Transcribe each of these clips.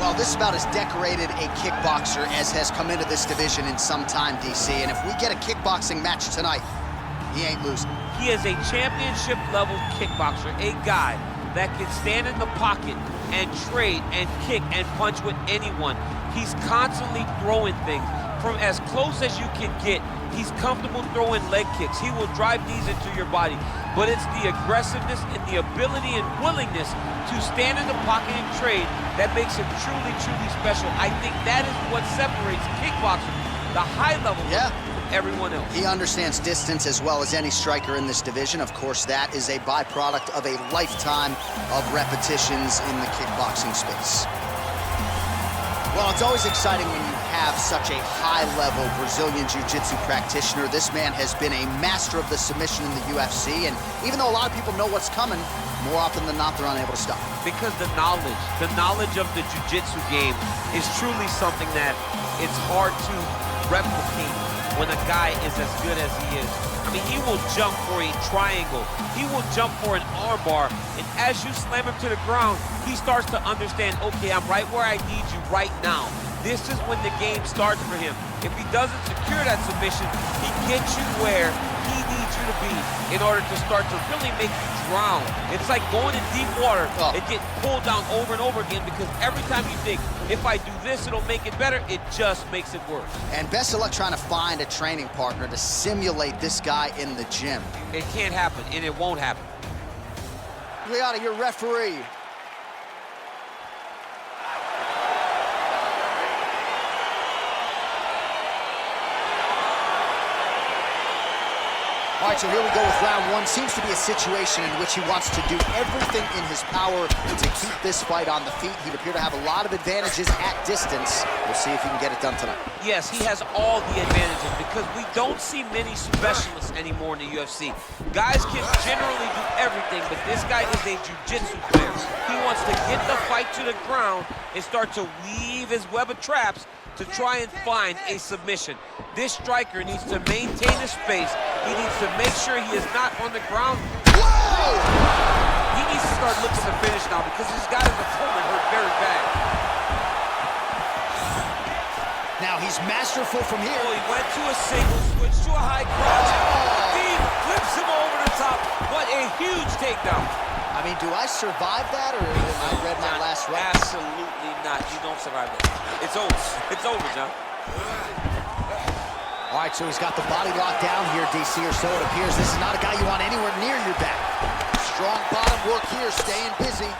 Well, this is about as decorated a kickboxer as has come into this division in some time, DC. And if we get a kickboxing match tonight, he ain't losing. He is a championship-level kickboxer, a guy that can stand in the pocket and trade and kick and punch with anyone. He's constantly throwing things from as close as you can get. He's comfortable throwing leg kicks. He will drive these into your body. But it's the aggressiveness and the ability and willingness to stand in the pocket and trade that makes him truly, truly special. I think that is what separates kickboxing, the high level, from everyone else. He understands distance as well as any striker in this division. Of course, that is a byproduct of a lifetime of repetitions in the kickboxing space. Well, it's always exciting when you have such a high-level Brazilian Jiu-Jitsu practitioner. This man has been a master of the submission in the UFC, and even though a lot of people know what's coming, more often than not, they're unable to stop. Because the knowledge of the Jiu-Jitsu game is truly something that it's hard to replicate when a guy is as good as he is. I mean, he will jump for a triangle. He will jump for an arm bar. And as you slam him to the ground, he starts to understand, okay, I'm right where I need you right now. This is when the game starts for him. If he doesn't secure that submission, he gets you where he needs you to be in order to start to really make you drown. It's like going in deep water and getting pulled down over and over again, because every time you think, if I do this, it'll make it better, it just makes it worse. And best of luck trying to find a training partner to simulate this guy in the gym. It can't happen, and it won't happen. Leota, your referee. All right, so here we go with round one. Seems to be a situation in which he wants to do everything in his power to keep this fight on the feet. He'd appear to have a lot of advantages at distance. We'll see if he can get it done tonight. Yes, he has all the advantages because we don't see many specialists anymore in the UFC. Guys can generally do everything, but this guy is a jiu-jitsu player. He wants to get the fight to the ground and start to weave his web of traps to try and find a submission. This striker needs to maintain his space. He needs to make sure he is not on the ground. Whoa! He needs to start looking to finish now because he's got his opponent hurt very bad. Now he's masterful from here. Oh, he went to a single, switched to a high cross. Deep flips him over the top. What a huge takedown. I mean, do I survive that, or am I read my last right? Absolutely not. You don't survive it. It's over. It's over, John. All right, so he's got the body locked down here, DC, or so it appears. This is not a guy you want anywhere near your back. Strong bottom work here, staying busy.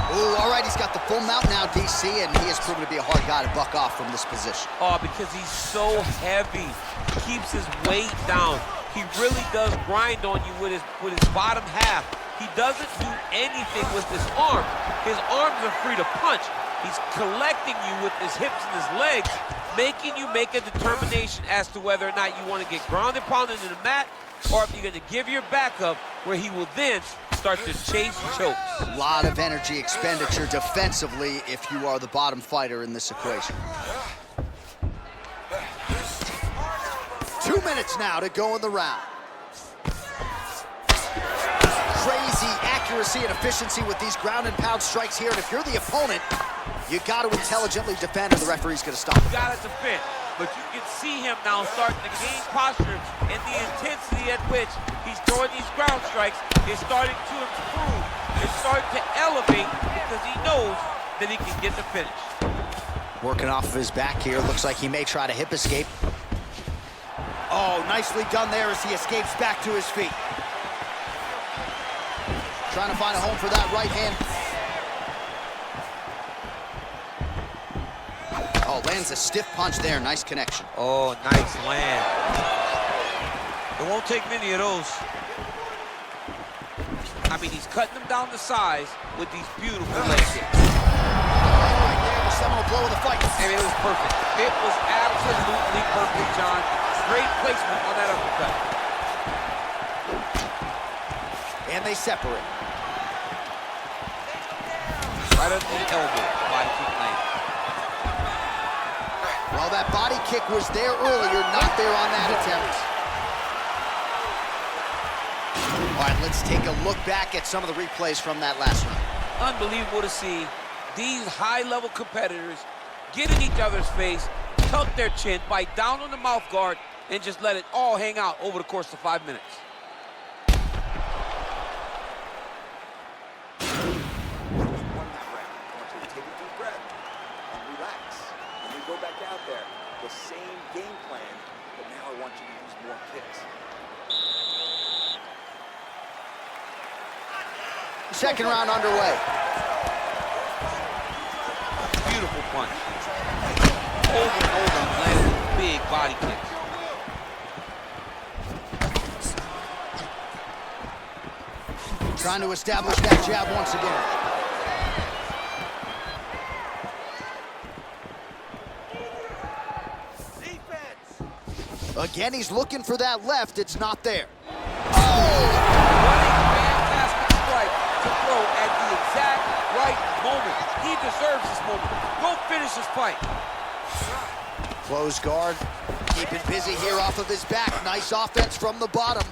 Ooh, all right, he's got the full mount now, DC, and he has proven to be a hard guy to buck off from this position. Oh, because he's so heavy. He keeps his weight down. He really does grind on you with his bottom half. He doesn't do anything with his arms. His arms are free to punch. He's collecting you with his hips and his legs, making you make a determination as to whether or not you want to get grounded, pounded in the mat, or if you're going to give your back up, where he will then start to chase chokes. A lot of energy expenditure defensively if you are the bottom fighter in this equation. 2 minutes now to go in the round. Crazy accuracy and efficiency with these ground and pound strikes here, and if you're the opponent, you got to intelligently defend, or the referee's going to stop it. You got to defend, but you can see him now starting to gain posture, and the intensity at which he's throwing these ground strikes is starting to improve. It's starting to elevate because he knows that he can get the finish. Working off of his back here, looks like he may try to hip escape. Oh, nicely done there as he escapes back to his feet. Trying to find a home for that right hand. Oh, lands a stiff punch there. Nice connection. Oh, nice land. It won't take many of those. I mean, he's cutting them down to size with these beautiful leg kicks. Right there, the seminal blow of the fight. I mean, it was perfect. It was absolutely perfect, John. Great placement on that uppercut. And they separate. Right under the elbow, body kick landed. Well, that body kick was there earlier, not there on that attempt. All right, let's take a look back at some of the replays from that last round. unbelievable to see these high-level competitors get in each other's face, tuck their chin, bite down on the mouth guard, and just let it all hang out over the course of 5 minutes. Go back out there, the same game plan, but now I want you to use more kicks. Second round underway. Beautiful punch. Over and over, he's landing big body kicks. Trying to establish that jab once again. Again, he's looking for that left. It's not there. Oh! What a fantastic strike to throw at the exact right moment. He deserves this moment. Go finish this fight. Close guard. Keeping busy here off of his back. Nice offense from the bottom.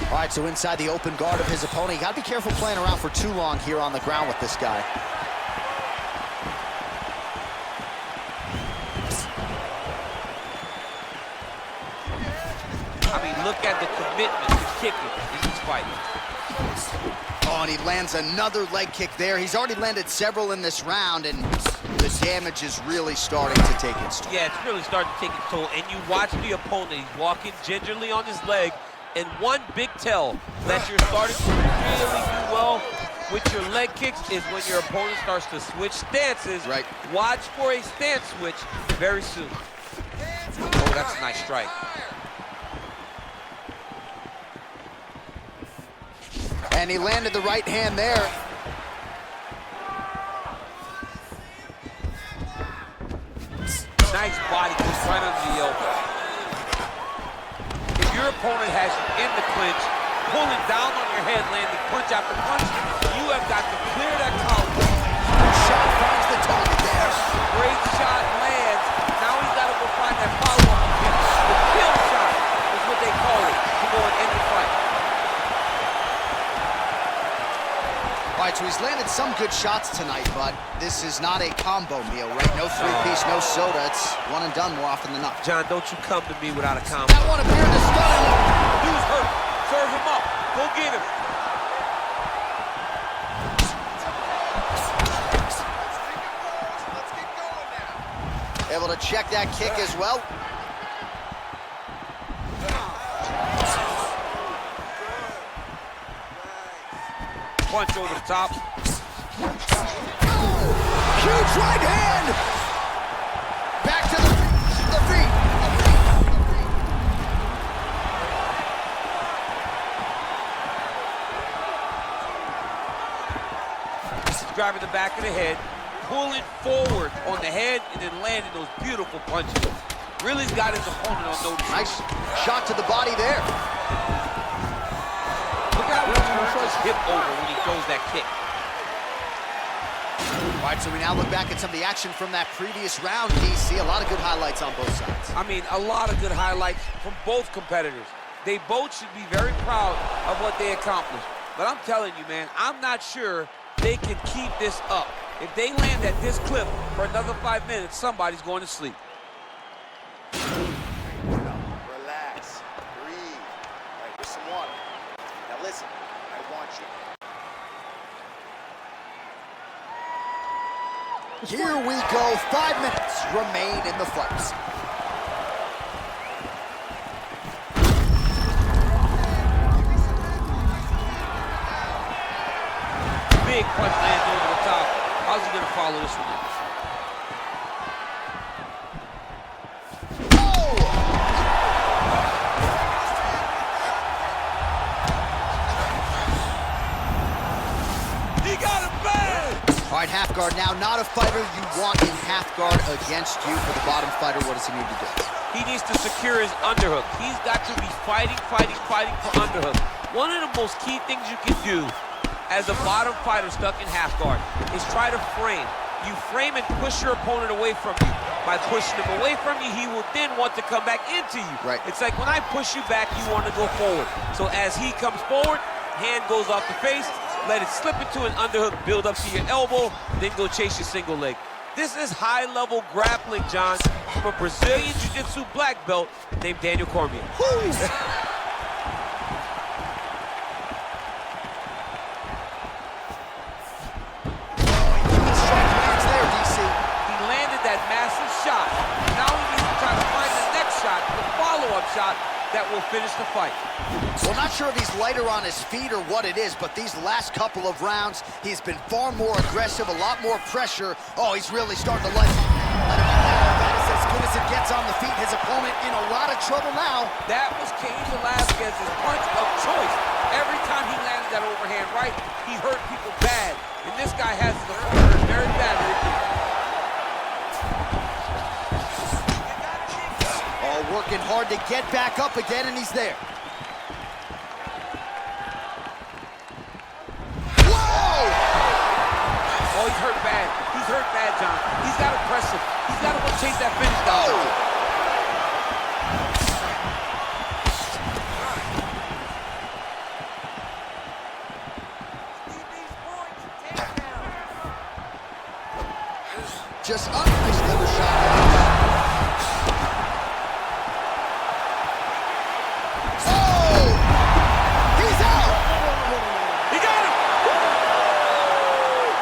All right, so inside the open guard of his opponent. You got to be careful playing around for too long here on the ground with this guy. I mean, look at the commitment to kicking in this fight. Oh, and he lands another leg kick there. He's already landed several in this round, and the damage is really starting to take its toll. Yeah, it's really starting to take its toll. And you watch the opponent, he's walking gingerly on his leg, and one big tell that you're starting to really do well with your leg kicks is when your opponent starts to switch stances. Right. Watch for a stance switch very soon. Oh, that's a nice strike. And he landed the right hand there. Nice body kick right under the elbow. If your opponent has you in the clinch, pulling down on your head, landing punch after punch, you have got to clear that collar. Shot finds the target there. Great shot lands. Now he's got to go find that follow-up kick. The kill shot is what they call it to go and end the fight. All right, so he's landed some good shots tonight, but this is not a combo meal, right? No three-piece, no soda. It's one and done more often than not. John, don't you come to me without a combo. That one appeared to stun him. Dude's hurt. Serve him up. Go get him. Able to check that kick as well. Punch over the top. Huge right hand. Back to the feet. Driving the back of the head, pulling forward on the head, and then landing those beautiful punches. Really's got his opponent on notice. Nice shot to the body there. Look how he turns his hip over when he throws that kick. All right, so we now look back at some of the action from that previous round, DC. A lot of good highlights on both sides. I mean, a lot of good highlights from both competitors. They both should be very proud of what they accomplished. But I'm telling you, man, I'm not sure they can keep this up. If they land at this clip for another 5 minutes, somebody's going to sleep. Relax, breathe. All right, here's some water. Now listen, I want you. Here we go. 5 minutes remain in the fights. Big punch lands over the top. How's he gonna follow this one up? Oh! He got him bad! All right, half guard now. Not a fighter you want in half guard against you. For the bottom fighter, what does he need to do? He needs to secure his underhook. He's got to be fighting for underhook. One of the most key things you can do as a bottom fighter stuck in half guard is try to frame. You frame and push your opponent away from you. By pushing him away from you, he will then want to come back into you. Right. It's like when I push you back, you want to go forward. So as he comes forward, hand goes off the face, let it slip into an underhook, build up to your elbow, then go chase your single leg. This is high-level grappling, John, from a Brazilian Jiu-Jitsu black belt named Daniel Cormier. That massive shot. Now he needs to try to find the next shot, the follow-up shot that will finish the fight. Well, not sure if he's lighter on his feet or what it is, but these last couple of rounds, he's been far more aggressive, a lot more pressure. Oh, he's really starting to let him down. That is as good as it gets on the feet. His opponent in a lot of trouble now. That was Cain Velasquez's punch of choice. Every time he landed that overhand right, he hurt people bad. And this guy has the hurt very badly. Working hard to get back up again, and he's there. Whoa! Oh, he's hurt bad. He's hurt bad, John. He's got to press him. He's got to go chase that finish down. Just unleashed the other shot.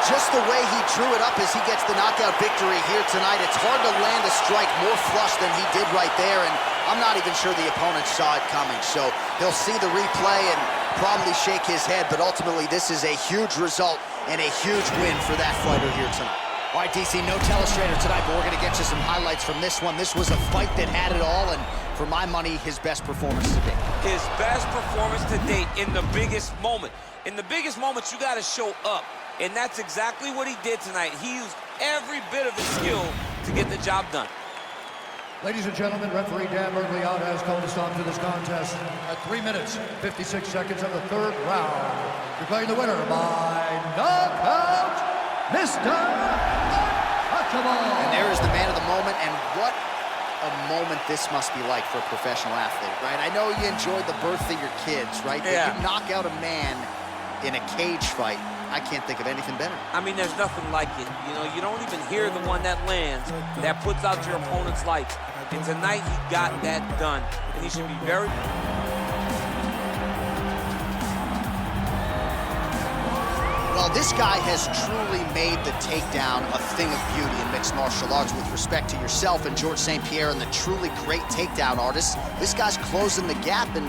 Just the way he drew it up as he gets the knockout victory here tonight. It's hard to land a strike more flush than he did right there, and I'm not even sure the opponent saw it coming. So he'll see the replay and probably shake his head, but ultimately this is a huge result and a huge win for that fighter here tonight. All right, DC, no telestrator tonight, but we're going to get you some highlights from this one. This was a fight that had it all, and for my money, his best performance to date. His best performance to date in the biggest moment. In the biggest moments, you got to show up. And that's exactly what he did tonight. He used every bit of his skill to get the job done. Ladies and gentlemen, referee Dan Mergliata has called a stop to this contest at 3 minutes, 56 seconds of the third round. Declaring the winner by knockout, Mr. Untouchable. And there is the man of the moment, and what a moment this must be like for a professional athlete, right? I know you enjoyed the birth of your kids, right? Yeah. But you knock out a man in a cage fight. I can't think of anything better. I mean, there's nothing like it. You know, you don't even hear the one that lands, that puts out your opponent's lights. And tonight, he got that done. And he should be very... Well, this guy has truly made the takedown a thing of beauty in mixed martial arts. With respect to yourself and George St. Pierre and the truly great takedown artists, this guy's closing the gap and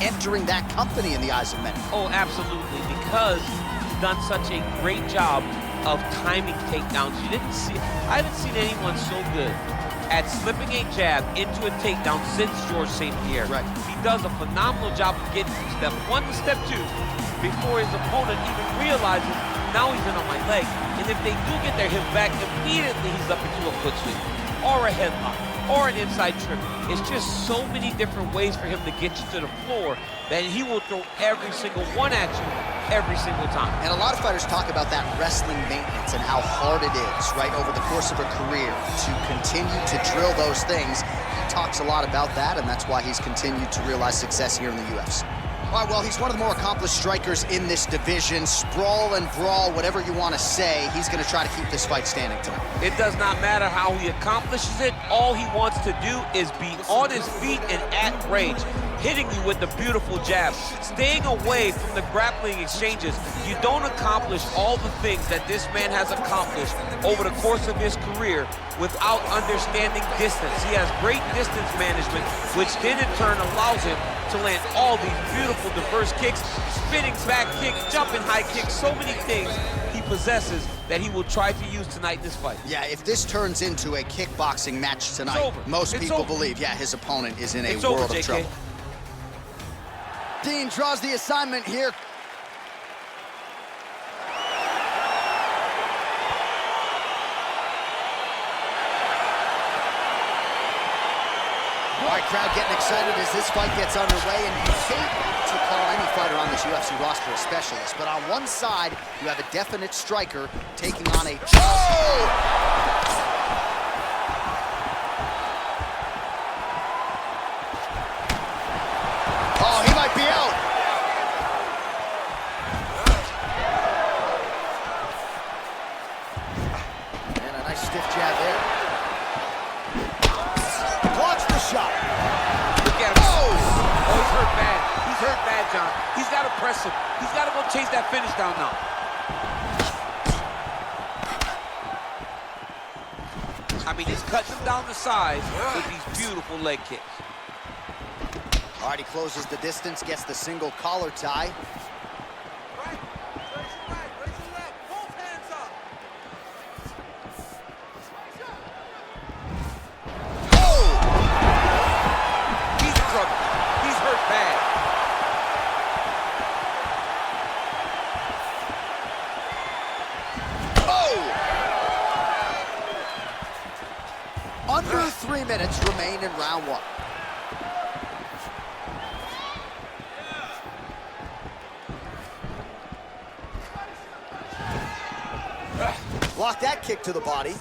entering that company in the eyes of many. Oh, absolutely, because he's done such a great job of timing takedowns. I haven't seen anyone so good at slipping a jab into a takedown since George St. Pierre. Right. He does a phenomenal job of getting from step 1 to step 2 before his opponent even realizes, now he's in on my leg. And if they do get their hip back, immediately he's up into a foot sweep or a headlock or an inside trip. It's just so many different ways for him to get you to the floor that he will throw every single one at you every single time. And a lot of fighters talk about that wrestling maintenance and how hard it is, right, over the course of a career to continue to drill those things. He talks a lot about that, and that's why he's continued to realize success here in the UFC. All right, well, he's one of the more accomplished strikers in this division. Sprawl and brawl, whatever you want to say, he's going to try to keep this fight standing tonight. It does not matter how he accomplishes it. All he wants to do is be on his feet and at range, hitting you with the beautiful jab, staying away from the grappling exchanges. You don't accomplish all the things that this man has accomplished over the course of his career without understanding distance. He has great distance management, which then in turn allows him to land all these beautiful diverse kicks, spinning back kicks, jumping high kicks, so many things he possesses that he will try to use tonight in this fight. Yeah, if this turns into a kickboxing match tonight, most people believe, yeah, his opponent is in a world of trouble. Dean draws the assignment here. All right, crowd getting excited as this fight gets underway, and you hate to call any fighter on this UFC roster a specialist, but on one side, you have a definite striker taking on a... Oh, he might be out. He's got to press him. He's got to go chase that finish down now. I mean, he's cutting him down the sides with these beautiful leg kicks. All right, he closes the distance, gets the single collar tie. Under 3 minutes remain in round one. Block that kick to the body.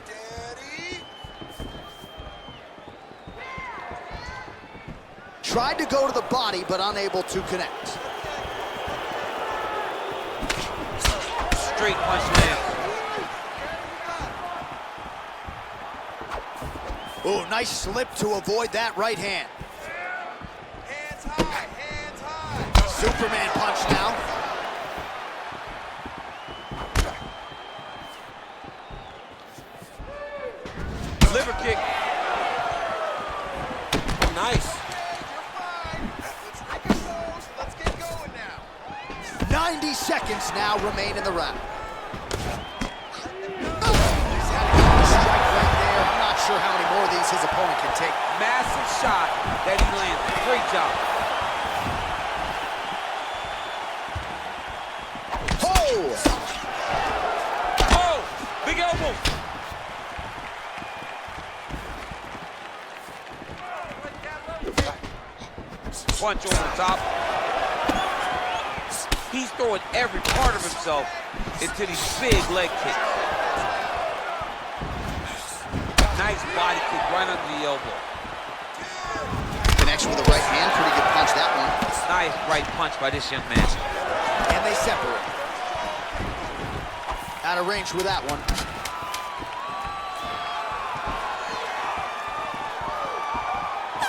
Tried to go to the body, but unable to connect. Straight punch lands. Oh, nice slip to avoid that right hand. Hands high, hands high. Superman punch now. Liver kick. Nice. You're fine. Let's recompose. Let's get going now. 90 seconds now remain in the round. Sure how many more of these his opponent can take. Massive shot that he landed. Great job. Oh! Oh! Big elbow. Punch over the top. He's throwing every part of himself into these big leg kicks. Nice body kick right under the elbow. Connects with the right hand. Pretty good punch, that one. Nice right punch by this young man. And they separate. Out of range with that one.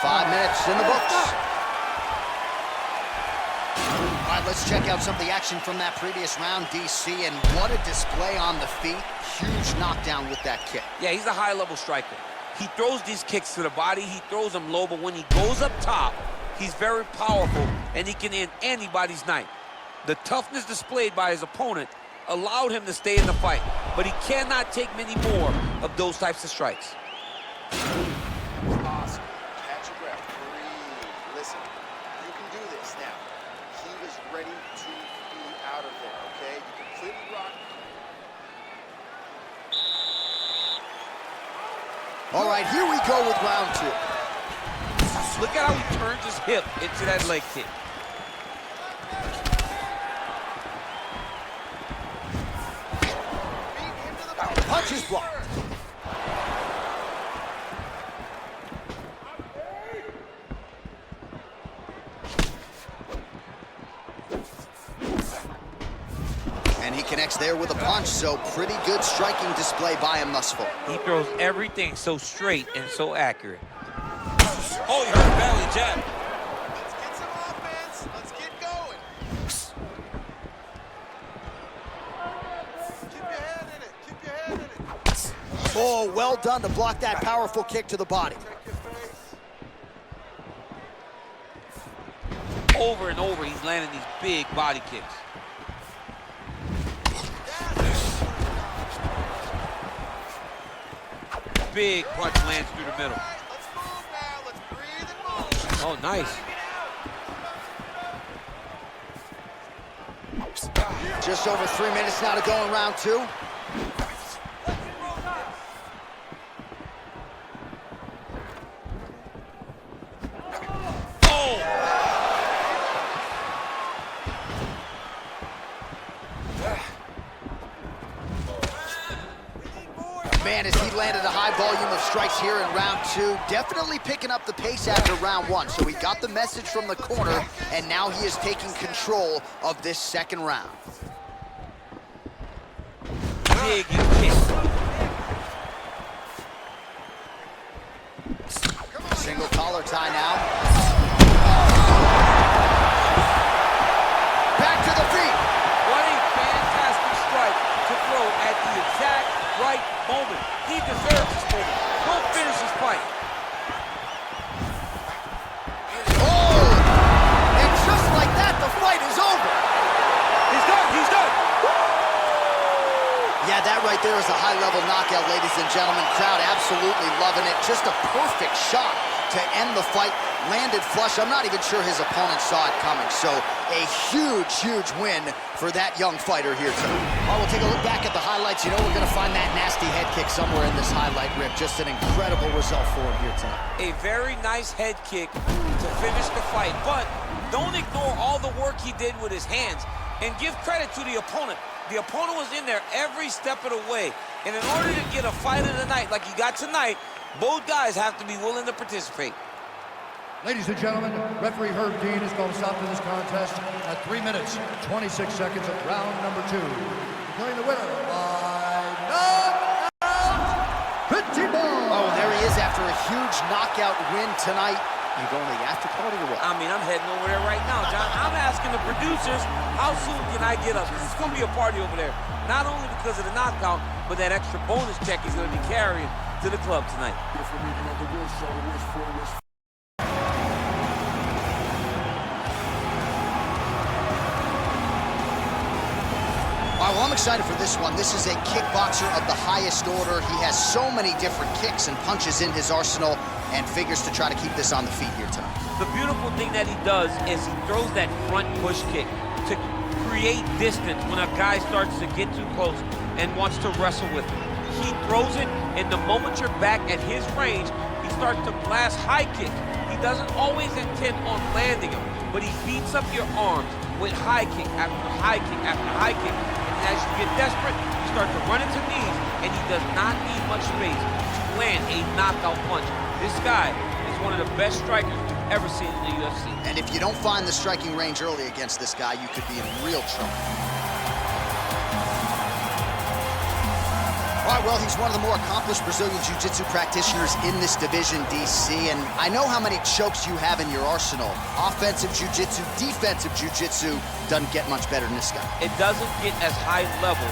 5 minutes in the books. All right, let's check out some of the action from that previous round, DC, and what a display on the feet. Huge knockdown with that kick. Yeah, he's a high-level striker. He throws these kicks to the body. He throws them low, but when he goes up top, he's very powerful, and he can end anybody's night. The toughness displayed by his opponent allowed him to stay in the fight, but he cannot take many more of those types of strikes. Awesome. Catch your breath. Breathe. Listen, you can do this now. He is ready to be out of there, okay? You completely rock. All right, here we go with round two. Look at how he turns his hip into that leg kick. Punch is blocked. And he connects there with a punch, so pretty good striking display by him thus far. He throws everything so straight and so accurate. Oh, he heard belly jab. Let's get some offense. Let's get going. Keep your head in it. Keep your head in it. Oh, well done to block that powerful kick to the body. Check your face. Over and over, he's landing these big body kicks. Big punch lands through the middle. Let's move now. Let's breathe and move. Oh, nice. Just over 3 minutes now to go in round two. Man, as he landed a high volume of strikes here in round two, definitely picking up the pace after round one. So he got the message from the corner, and now he is taking control of this second round. Big kick. Single collar tie now. the exact right moment. He deserves this moment. Go finish his fight. Oh! And just like that, the fight is over. He's done. He's done. Yeah, that right there is a high-level knockout, ladies and gentlemen. Crowd absolutely loving it. Just a perfect shot to end the fight. Landed flush. I'm not even sure his opponent saw it coming. So a huge, huge win for that young fighter here tonight. All right, we'll take a look back at the highlights. You know we're going to find that nasty head kick somewhere in this highlight rip. Just an incredible result for him here tonight. A very nice head kick to finish the fight. But don't ignore all the work he did with his hands. And give credit to the opponent. The opponent was in there every step of the way. And in order to get a fight of the night like he got tonight, both guys have to be willing to participate. Ladies and gentlemen, referee Herb Dean has called a stop to this contest at 3 minutes, 26 seconds of round number 2. Declaring the winner by knockout, Pretty Boy. Oh, there he is after a huge knockout win tonight. You going to the after party or what? I mean, I'm heading over there right now, John. I'm asking the producers, how soon can I get up? Because it's going to be a party over there. Not only because of the knockout, but that extra bonus check he's going to be carrying to the club tonight. All right, well, I'm excited for this one. This is a kickboxer of the highest order. He has so many different kicks and punches in his arsenal and figures to try to keep this on the feet here tonight. The beautiful thing that he does is he throws that front push kick to create distance when a guy starts to get too close and wants to wrestle with him. He throws it, and the moment you're back at his range, he starts to blast high kick. He doesn't always intend on landing them, but he beats up your arms with high kick after high kick after high kick. And as you get desperate, you start to run into knees, and he does not need much space to land a knockout punch. This guy is one of the best strikers we've ever seen in the UFC. And if you don't find the striking range early against this guy, you could be in real trouble. All right, well, he's one of the more accomplished Brazilian Jiu-Jitsu practitioners in this division, DC, and I know how many chokes you have in your arsenal. Offensive Jiu-Jitsu, defensive Jiu-Jitsu doesn't get much better than this guy. It doesn't get as high level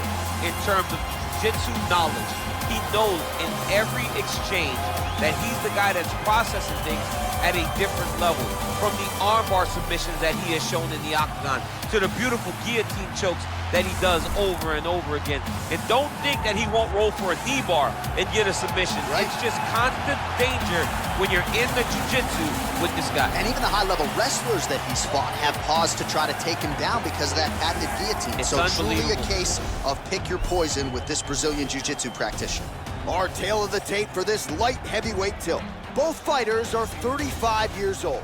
in terms of Jiu-Jitsu knowledge. He knows in every exchange that he's the guy that's processing things at a different level. From the armbar submissions that he has shown in the octagon to the beautiful guillotine chokes that he does over and over again. And don't think that he won't roll for a knee bar and get a submission. Right. It's just constant danger when you're in the jiu-jitsu with this guy. And even the high-level wrestlers that he's fought have paused to try to take him down because of that patented guillotine. It's so truly a unbelievable. case of pick your poison with this Brazilian Jiu-Jitsu practitioner. Our tale of the tape for this light heavyweight tilt. Both fighters are 35 years old,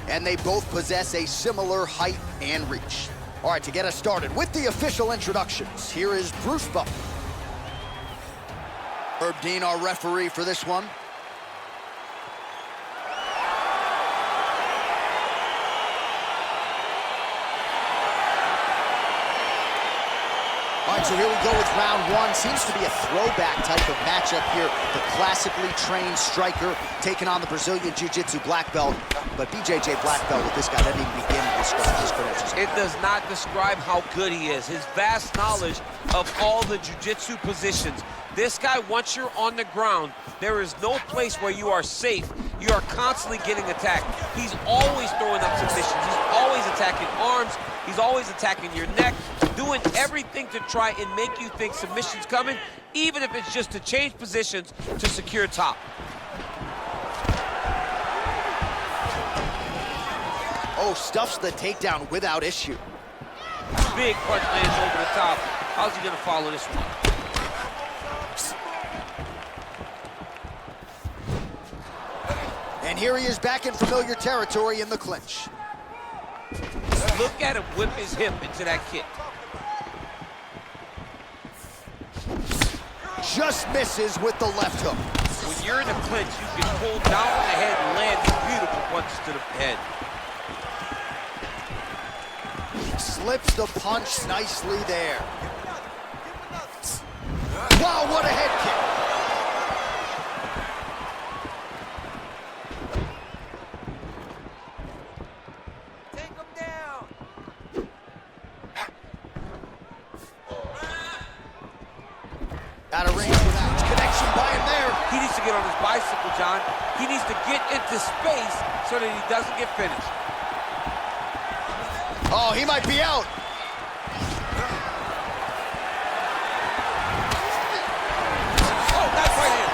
and they both possess a similar height and reach. All right, to get us started with the official introductions, here is Bruce Buffer. Herb Dean, our referee for this one. All right, so here we go with round one. Seems to be a throwback type of matchup here. The classically trained striker taking on the Brazilian Jiu-Jitsu black belt. But BJJ black belt with this guy doesn't even begin to describe his credentials. It does not describe how good he is. His vast knowledge of all the jiu-jitsu positions. This guy, once you're on the ground, there is no place where you are safe. You are constantly getting attacked. He's always throwing up submissions. He's always attacking arms. He's always attacking your neck, doing everything to try and make you think submission's coming, even if it's just to change positions to secure top. Oh, stuffs the takedown without issue. Big punch lands over the top. How's he gonna follow this one? And here he is back in familiar territory in the clinch. Look at him whip his hip into that kick. Just misses with the left hook. When you're in the clinch, you can pull down on the head and land these beautiful punches to the head. Slips the punch nicely there. Wow, what a head kick. Out of range with huge connection by him there. He needs to get on his bicycle, John. He needs to get into space so that he doesn't get finished. Oh, he might be out. Oh, that's right here.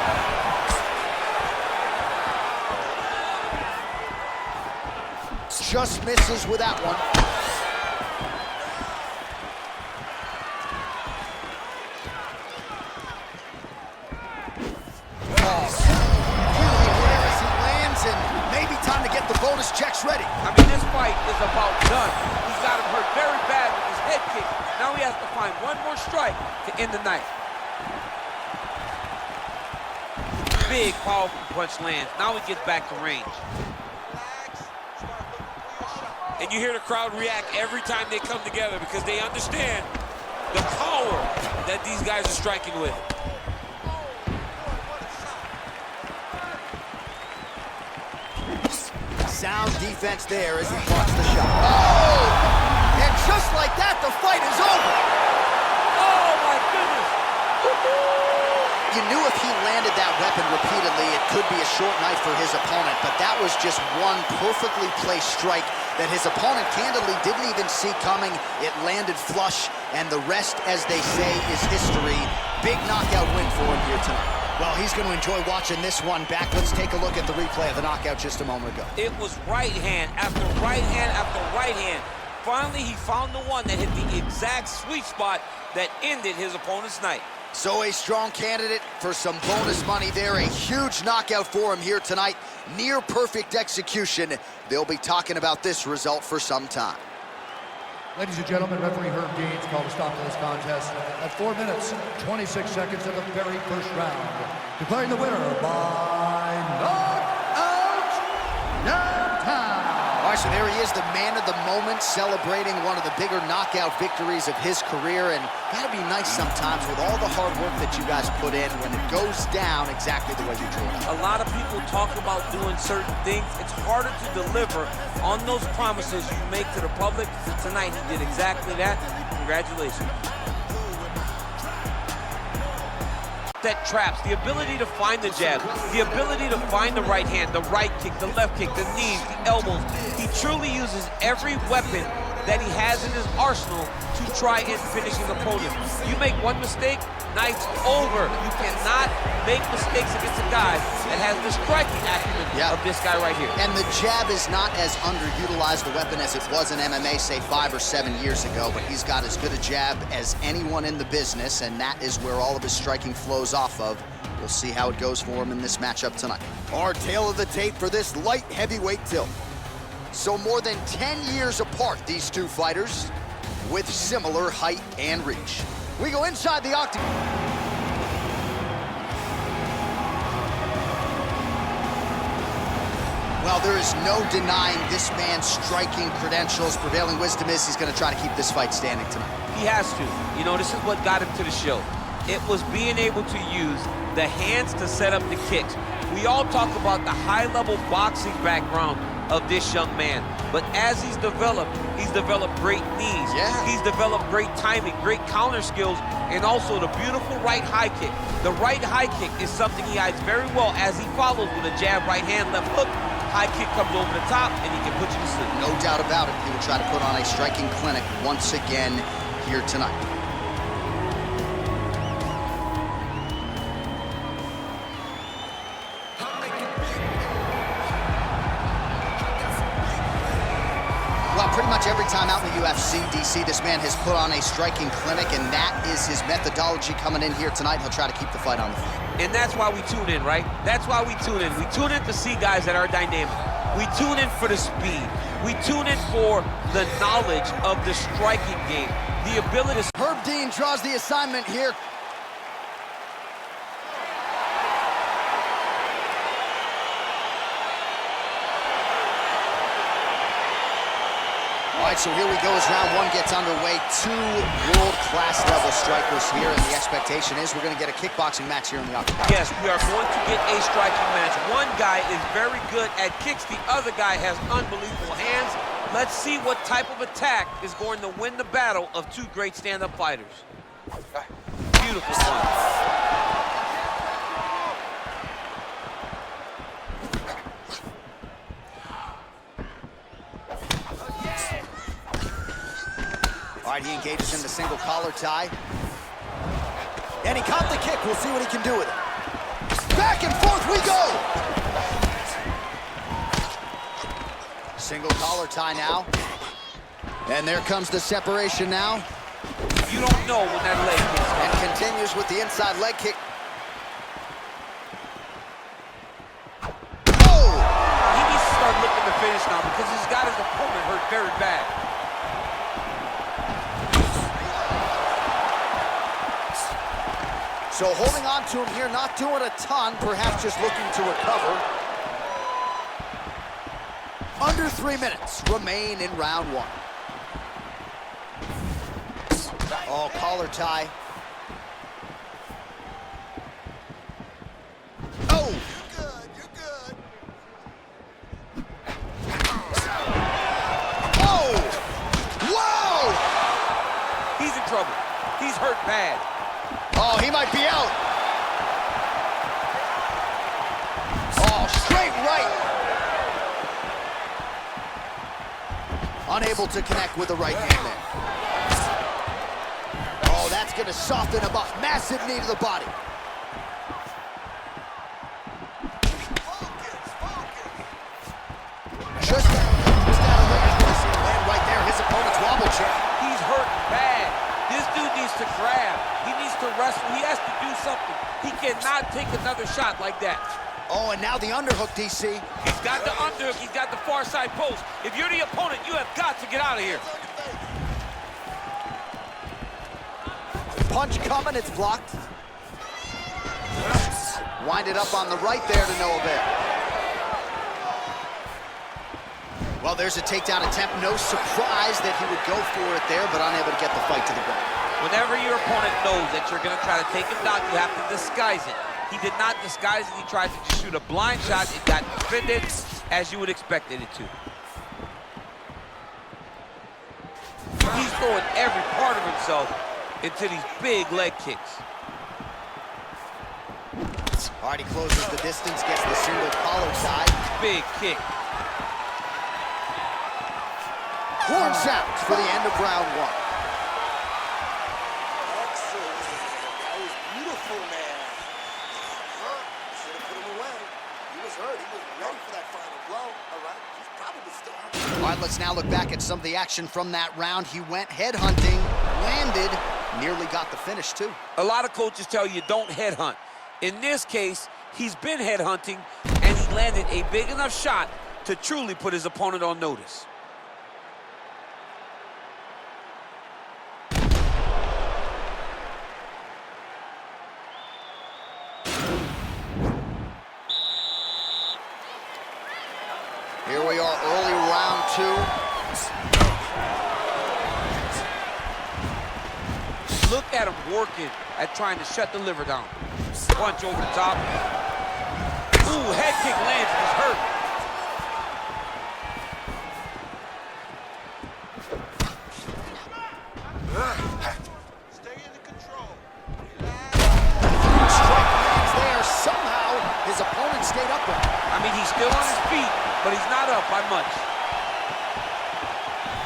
Just misses with that one. Maybe time to get the bonus checks ready. I mean, this fight is about done. He's got him hurt very bad with his head kick. Now he has to find one more strike to end the night. Big, powerful punch lands. Now he gets back to range. And you hear the crowd react every time they come together because they understand the power that these guys are striking with. Sound defense there as he blocks the shot. Oh! And just like that, the fight is over. Oh, my goodness. You knew if he landed that weapon repeatedly, it could be a short night for his opponent, but that was just one perfectly placed strike that his opponent candidly didn't even see coming. It landed flush, and the rest, as they say, is history. Big knockout win for him here tonight. Well, he's going to enjoy watching this one back. Let's take a look at the replay of the knockout just a moment ago. It was right hand after right hand after right hand. Finally, he found the one that hit the exact sweet spot that ended his opponent's night. So a strong candidate for some bonus money there. A huge knockout for him here tonight. Near perfect execution. They'll be talking about this result for some time. Ladies and gentlemen, referee Herb Dean's called a stop to this contest at 4 minutes, 26 seconds of the very first round. Declaring the winner by knockout, downtown. All right, so there he is, the man of the moment, celebrating one of the bigger knockout victories of his career. And gotta be nice sometimes with all the hard work that you guys put in when it goes down exactly the way you drew it. A lot of people talk about doing certain things. It's harder to deliver on those promises you make to the public. Tonight, he did exactly that. Congratulations. That traps, the ability to find the jab, the ability to find the right hand, the right kick, the left kick, the knees, the elbows. He truly uses every weapon that he has in his arsenal to try and finish his opponent. You make one mistake, night's over. You cannot make mistakes against a guy that has the striking acumen of this guy right here. And the jab is not as underutilized a weapon as it was in MMA, say 5 or 7 years ago, but he's got as good a jab as anyone in the business, and that is where all of his striking flows off of. We'll see how it goes for him in this matchup tonight. Our tale of the tape for this light heavyweight tilt. So more than 10 years apart, these two fighters, with similar height and reach. We go inside the octagon. Well, there is no denying this man's striking credentials. Prevailing wisdom is he's going to try to keep this fight standing tonight. He has to. You know, this is what got him to the show. It was being able to use the hands to set up the kicks. We all talk about the high-level boxing background of this young man. But as he's developed great knees. Yeah. He's developed great timing, great counter skills, and also the beautiful right high kick. The right high kick is something he hides very well as he follows with a jab, right hand, left hook. High kick comes over the top, and he can put you to sleep. No doubt about it. He will try to put on a striking clinic once again here tonight. Well, pretty much every time out in the UFC, DC, this man has put on a striking clinic, and that is his methodology coming in here tonight. He'll try to keep the fight on the feet. And that's why we tune in, right? That's why we tune in. We tune in to see guys that are dynamic. We tune in for the speed. We tune in for the knowledge of the striking game, the ability to... Herb Dean draws the assignment here. All right, so here we go as round one gets underway. Two world-class level strikers here, and the expectation is we're going to get a kickboxing match here in the octagon. Yes, we are going to get a striking match. One guy is very good at kicks. The other guy has unbelievable hands. Let's see what type of attack is going to win the battle of two great stand-up fighters. Beautiful one. All right, he engages in the single collar tie. And he caught the kick. We'll see what he can do with it. Back and forth we go! Single collar tie now. And there comes the separation now. You don't know when that leg kicks And coming. continues with the inside leg kick. Oh! He needs to start looking to finish now because he's got his opponent hurt very bad. So holding on to him here, not doing a ton, perhaps just looking to recover. Under 3 minutes remain in round one. Oh, collar tie. Oh! You're good, you're good. Oh! Whoa! He's in trouble. He's hurt bad. Oh, he might be out. Oh, straight right. Unable to connect with the right hand there. Oh, that's going to soften him up. Massive knee to the body. Just out of range. We'll see him land right there. His opponent's wobble chair. He's hurt bad. This dude needs to grab. He needs to wrestle. He has to do something. He cannot take another shot like that. Oh, and now the underhook, DC. He's got the underhook. He's got the far side post. If you're the opponent, you have got to get out of here. Punch coming, it's blocked. Wind it up on the right there to no avail. Well, there's a takedown attempt. No surprise that he would go for it there, but unable to get the fight to the ground. Whenever your opponent knows that you're going to try to take him down, you have to disguise it. He did not disguise it. He tried to just shoot a blind shot. It got defended as you would expect it to. He's throwing every part of himself into these big leg kicks. All right, he closes the distance, gets the single collar side. Big kick. Horn sounds for the end of round one. Excellent. That was beautiful, man. Hurt. Should have put him away. He was hurt. He was ready for that final blow. All right. He's probably still hurt. All right, let's now look back at some of the action from that round. He went headhunting, landed, nearly got the finish, too. A lot of coaches tell you don't headhunt. In this case, he's been headhunting, and he landed a big enough shot to truly put his opponent on notice. Here we are, early round two. Look at him working at trying to shut the liver down. Punch over the top. Ooh, head kick lands, he's hurt. Stay in control. Strike lands there. Somehow, his opponent stayed upright. I mean, he's still on his feet, but he's not up by much.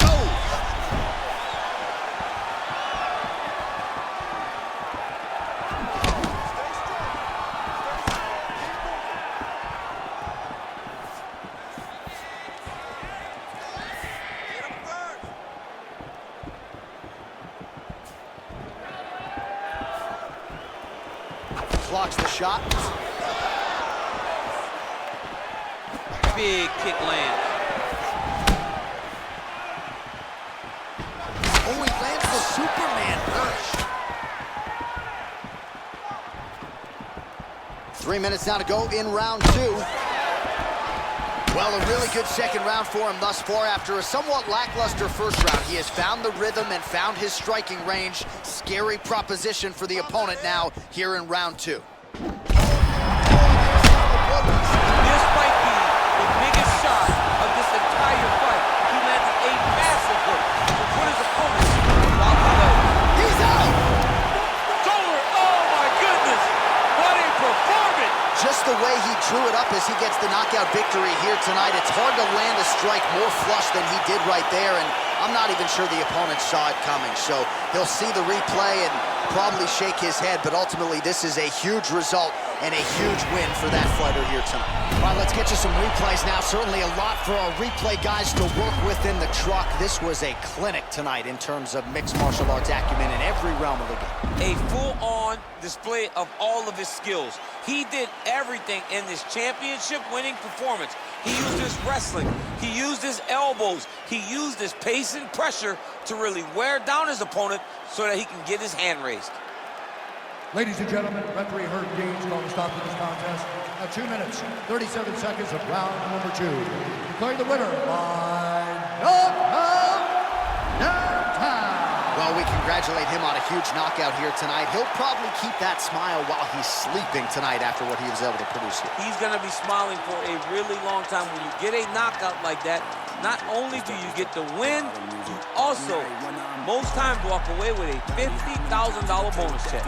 Oh! Blocks the shot. Big kick lands. Oh, he lands the Superman punch. 3 minutes now to go in round two. Well, a really good second round for him thus far. After a somewhat lackluster first round, he has found the rhythm and found his striking range. Scary proposition for the opponent now here in round two. This might be the biggest shot of this entire fight. He landed a massive hook to put his opponent while below. He's out! Over. Oh my goodness! What a performance! Just the way he drew it up as he gets the knockout victory here tonight, it's hard to land a strike more flush than he did right there, and I'm not even sure the opponent saw it coming. So he'll see the replay and probably shake his head, but ultimately this is a huge result and a huge win for that fighter here tonight. All right, let's get you some replays now. Certainly a lot for our replay guys to work with in the truck. This was a clinic tonight in terms of mixed martial arts acumen in every realm of the game. A full-on display of all of his skills. He did everything in this championship-winning performance. He used his wrestling, he used his elbows, he used his pace and pressure to really wear down his opponent so that he can get his hand raised. Ladies and gentlemen, referee Herb Dean's going to stop this contest at 2 minutes, 37 seconds of round number 2. Declaring the winner by knockout downtown. Well, we congratulate him on a huge knockout here tonight. He'll probably keep that smile while he's sleeping tonight after what he was able to produce here. He's going to be smiling for a really long time. When you get a knockout like that, not only do you get the win, you also, most times, walk away with a $50,000 bonus check.